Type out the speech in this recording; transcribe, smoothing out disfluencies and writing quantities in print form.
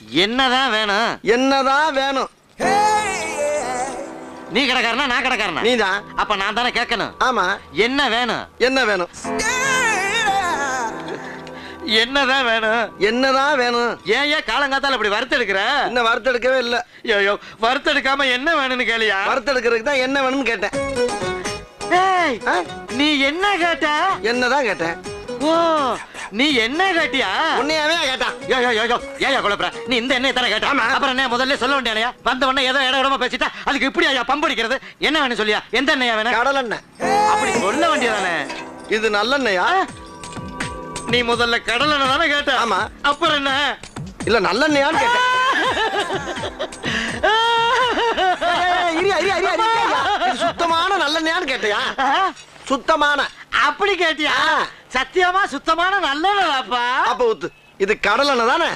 என்னதான் வேணும்? என்னதான் வேணும்? நீ கடைக்காரனா நான் கடைக்காரனா? நீதான். அப்ப நான் தானே கேட்கணும். ஆமா. என்ன வேணும்? என்ன வேணும்? என்னதான் வேணும்? என்னதான் வேணும்? ஏன் காலங்காத்தால இப்படி வறுத்தெடுக்கிற? இன்னும் வறுத்தெடுக்கவே இல்ல. ஐயோ, வறுத்தெடுக்காம என்ன வேணும்னு கேளியா? வறுத்தெடுக்கிறதுக்கு தான் என்ன வேணும்னு கேட்டேன். ஏய், நீ என்ன கேட்ட? என்னதான் கேட்டேன். ஓ, நீ என்ன கேட்டியா? உன்னையாவே கேட்டான். ஏயா குழப்பற? நீ இந்த எண்ணெய் தானே கேட்ட? அப்புறம் என்ன முதல்ல சொல்ல வேண்டியா? வந்த உடனே ஏதோ இட விடமா பேசிட்டா அதுக்கு இப்படி ஐயா பம்படிக்கிறது? என்ன வேணும் சொல்லியா? எந்த எண்ணெயா வேணும்? கடலெண்ணெய். அப்படி சொல்ல வேண்டியதானே. இது நல்லெண்ணெயா? நீ முதல்ல கடலெண்ணெய் தானே கேட்ட? ஆமா. அப்புறம் என்ன? இல்ல நல்லெண்ணெயான்னு கேட்டேன். சுத்தமான நல்லெண்ணெயான்னு கேட்டியா? சுத்தமான. அப்படி கேட்டியா? சத்தியமா சுத்தமான நல்லெண்ணெய். அப்ப ஊத்து. இது கடலெண்ணெய் தானே?